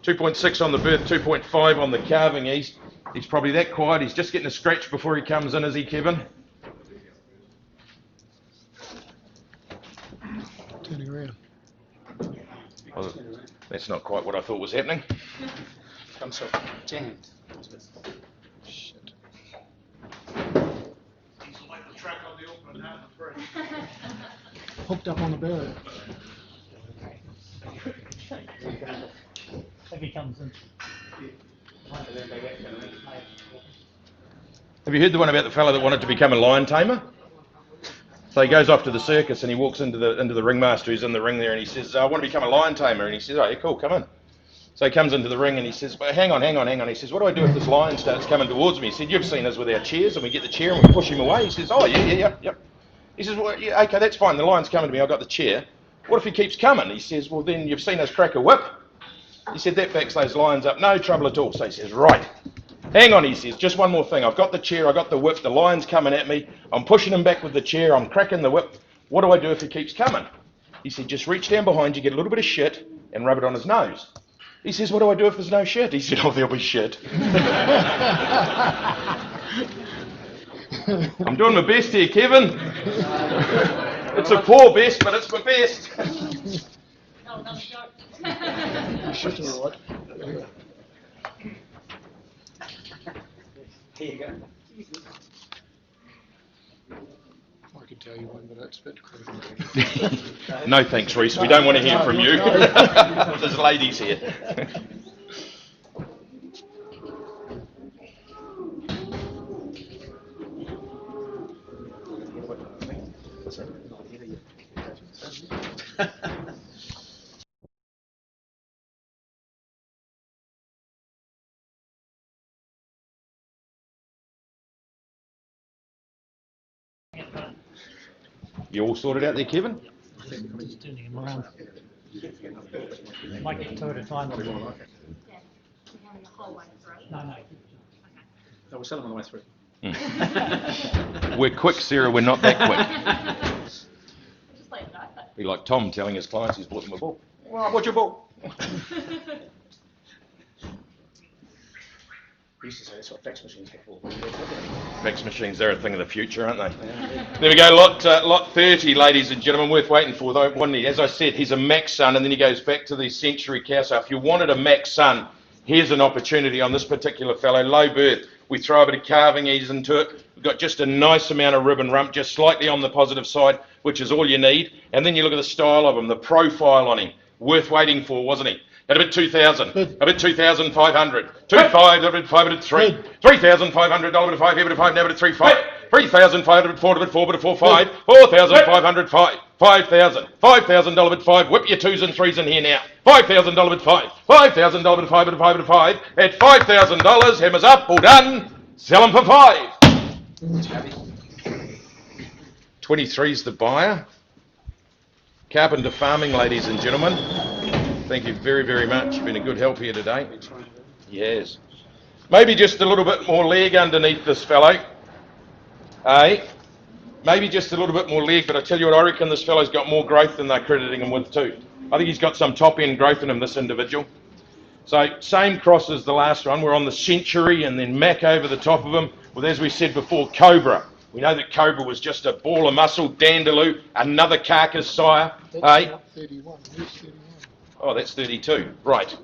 2.6 on the birth, 2.5 on the calving. He's probably that quiet. He's just getting a scratch before he comes in, is he, Kevin? Turning around. Well, that's not quite what I thought was happening. Come so jammed. Shit. Hooked up on the bird. If he comes in. Have you heard the one about the fellow that wanted to become a lion tamer? So he goes off to the circus and he walks into the ringmaster who's in the ring there and he says, I want to become a lion tamer. And he says, oh, yeah, cool, come in. So he comes into the ring and he says, well, hang on. He says, what do I do if this lion starts coming towards me? He said, you've seen us with our chairs and we get the chair and we push him away. He says, oh, yeah. He says, well, yeah, okay, that's fine. The lion's coming to me. I've got the chair. What if he keeps coming? He says, well, then you've seen us crack a whip. He said, that backs those lions up. No trouble at all. So he says, right. Hang on, he says, just one more thing. I've got the chair, I've got the whip, the lion's coming at me. I'm pushing him back with the chair, I'm cracking the whip. What do I do if he keeps coming? He said, just reach down behind you, get a little bit of shit, and rub it on his nose. He says, what do I do if there's no shit? He said, oh, there'll be shit. I'm doing my best here, Kevin. It's a poor best, but it's my best. Shit, all right. Here you go. I could tell you one, but that's a bit crude. No thanks, Reese. We don't want to hear from you. There's ladies here. You all sorted out there, Kevin? Just turning him around. Might get two at a time. Yeah. We're having the whole way through. No. No, we'll sell them on the way through. We're quick, Sarah. We're not that quick. Just let it go. Be like Tom telling his clients he's bought them a book. Well, I bought your book. We used to say that's what fax machines were for. Fax machines, they're a thing of the future, aren't they? There we go, lot 30, ladies and gentlemen, worth waiting for, though, wasn't he? As I said, he's a Mac son, and then he goes back to the Century cow. So if you wanted a Mac son, here's an opportunity on this particular fellow. Low birth, we throw a bit of carving ease into it. We've got just a nice amount of rib and rump, just slightly on the positive side, which is all you need. And then you look at the style of him, the profile on him. Worth waiting for, wasn't he? At a bit 2,000, a bit 2,500, 2,500, a bit 500, 3, 3,500, dollar bit 5, here bit 5, now bit 3, 5, 3,500, 4, bit 4, bit 4, 5, 4,500, 5, 5,000, $5,000 bit 5, whip your 2s and 3s in here now, $5,000 bit 5, $5,000 bit 5, bit 5, bit 5, at $5,000, hammers up, all done, sell them for 5. 23's the buyer. Carpenter Farming, ladies and gentlemen. Thank you very, very much. You've been a good help here today. Yes. Maybe just a little bit more leg underneath this fellow. Maybe just a little bit more leg, but I tell you what, I reckon this fellow's got more growth than they're crediting him with too. I think he's got some top end growth in him, this individual. So same cross as the last one. We're on the Century and then Mac over the top of him with, as we said before, Cobra. We know that Cobra was just a ball of muscle, Dandaloo, another carcass sire. That's 31. Where's 31? Oh, that's 32. Right.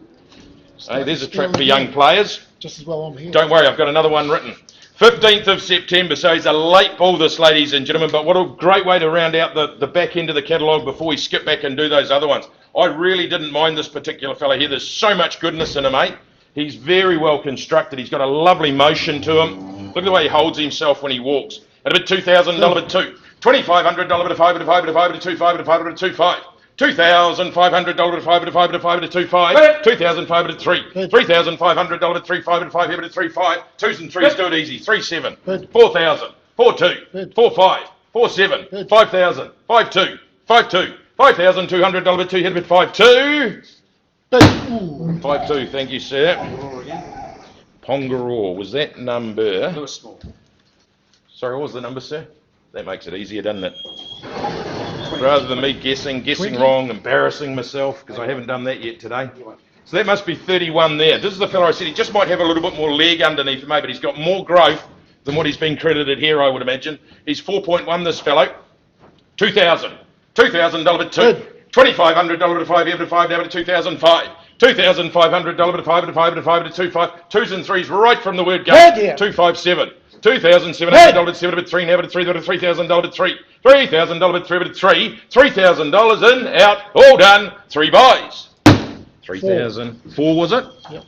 There's a trap for young players. Just as well I'm here. Don't worry, I've got another one written. 15th of September, so he's a late ball this, ladies and gentlemen, but what a great way to round out the back end of the catalogue before we skip back and do those other ones. I really didn't mind this particular fella here. There's so much goodness in him, mate. He's very well constructed. He's got a lovely motion to him. Look at the way he holds himself when he walks. At a bit $2,000 bit 2. $2,500 bit 5 bit 5 bit 5 bit 2 5 bit 5 bit 2 5. $2,500 bit 5 bit 5 bit 5 bit 2 5. 2,500 bit 3. $3,500 bit 3 5 bit 5 bit 3 5. 2s and 3s, do it easy. 3 7. 4,000. 4 2. 4 5. 4 7. 5,000. 5 2. 5 2. $5,200 bit 2 hit bit 5 2. 5 2. Thank you, sir. Pongaroa. Was that number? Lewis Small. Sorry, what was the number, sir? That makes it easier, doesn't it? Rather than me guessing 20? wrong, embarrassing myself, because I haven't done that yet today. So that must be 31 there. This is the fellow I said he just might have a little bit more leg underneath him, but he's got more growth than what he's been credited here, I would imagine. He's 4.1, this fellow. 2,000. $2,000 bit 2. $2,500 bit 5 bit 5 down to 2,005. $2,500 bit 5 bit 5 bit 5 bit 2 5. 2s and 3s right from the word go. 257. $2,700 bit 7 bit 3 now bit 3 bit $3,000 bit 3. $3,000 bit 3 bit 3. $3,000 in, out, all done. 3 buys. 3,000. 4 was it? Yep.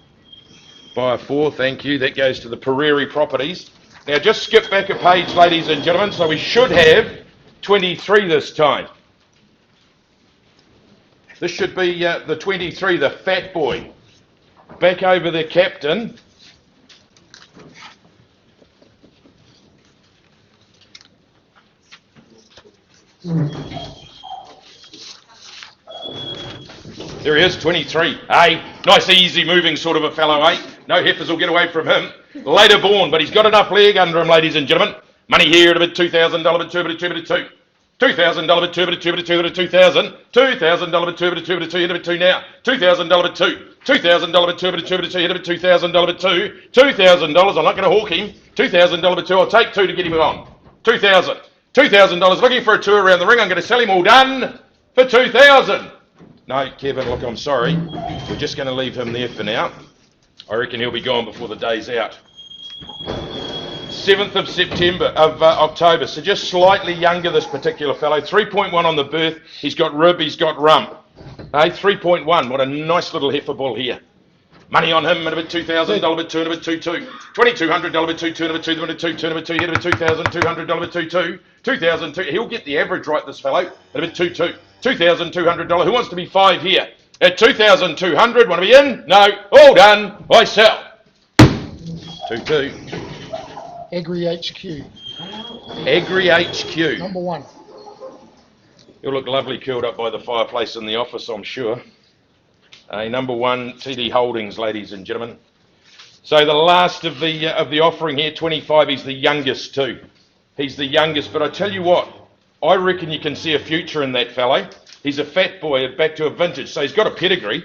Buy a 4, thank you. That goes to the Prairie Properties. Now just skip back a page, ladies and gentlemen. So we should have 23 this time. This should be the 23, the fat boy. Back over the captain. There he is, 23. Hey, nice easy moving sort of a fellow, eh? No heifers will get away from him. Later born, but he's got enough leg under him, ladies and gentlemen. Money here at a bit $2,000 bit 2 bit 2 bit 2. $2,000 bit 2 bit 2 bit 2 bit 2,000. $2,000 bit 2 bit 2 bit 2 hit a bit 2 now. $2,000 bit 2. $2,000 bit 2 bit 2 bit 2 hit a bit $2,000 bit 2. $2,000. I'm not going to hawk him. $2,000 bit 2. I'll take 2 to get him on. 2,000. $2,000. Looking for a tour around the ring. I'm going to sell him all done for 2,000. No, Kevin. Look, I'm sorry. We're just going to leave him there for now. I reckon he'll be gone before the day's out. 7th of October, so just slightly younger, this particular fellow. 3.1 on the birth. He's got rib, he's got rump. Hey, 3.1. What a nice little heifer ball here. Money on him at a bit $2,000 bit 2 and a bit 2 2. $2,200 bit 2 2 and a bit 2 and a 2 2 and a bit 2 hit a bit $2,200 bit 2 2. 2,002. He'll get the average right, this fellow, at a bit 2 2. $2,200. Who wants to be 5 here? At 2,200. Want to be in? No. All done. I sell. 2 2. Agri HQ. Agri HQ. Number 1. You'll look lovely curled up by the fireplace in the office, I'm sure. Number 1, TD Holdings, ladies and gentlemen. So the last of the offering here, 25, he's the youngest too. He's the youngest, but I tell you what, I reckon you can see a future in that fellow. He's a fat boy back to a vintage, so he's got a pedigree.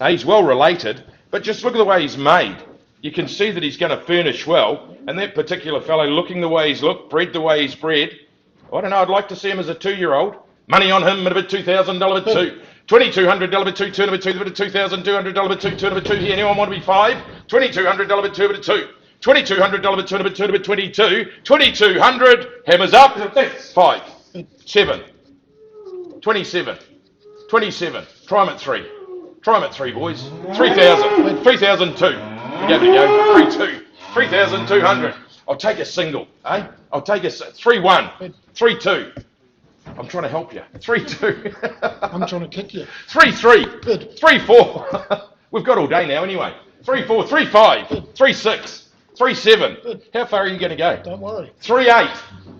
He's well related, but just look at the way he's made. You can see that he's going to furnish well, and that particular fellow, looking the way he's looked, bred the way he's bred, I don't know, I'd like to see him as a 2-year-old. Money on him at about $2,000 bit 2. $2,200 bit 2, 2 and a bit 2, $2,200 bit 2, 2 and a bit 2 here. Anyone want to be 5? $2,200 bit 2 bit 2. $2,200 bit 2 and a bit 2 and a bit 22. 2,200, hammers up. 5, 7, 27, 27. Try him at 3. Try him at 3, boys. 3,000, 3,002. We go. 3 2. 3,200. I'll take a single, eh? I'll take a 3 1. 3 2. I'm trying to help you. 3 2. I'm trying to kick you. 3 3. Good. 3 4. We've got all day now anyway. 3 4. 3 5. 3 6. 3 7. Good. How far are you going to go? Don't worry. 3 8.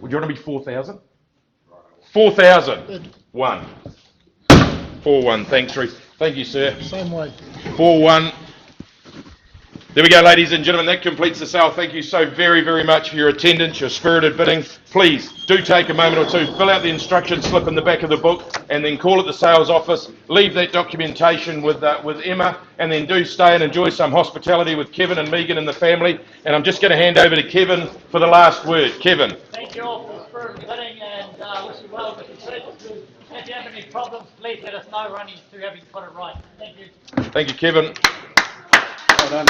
Would you want to be 4,000? 4,000. Good. 1. 4 1. Thanks, Ruth. Thank you, sir. Same way. 4 1. There we go, ladies and gentlemen. That completes the sale. Thank you so very, very much for your attendance, your spirited bidding. Please do take a moment or two, fill out the instruction slip in the back of the book, and then call at the sales office. Leave that documentation with Emma, and then do stay and enjoy some hospitality with Kevin and Megan and the family. And I'm just going to hand over to Kevin for the last word. Kevin. Thank you all for the spirited bidding, and wish you well with the purchases. If you have any problems, please let us know. We're only too happy to put it right. Thank you. Thank you, Kevin. Well done.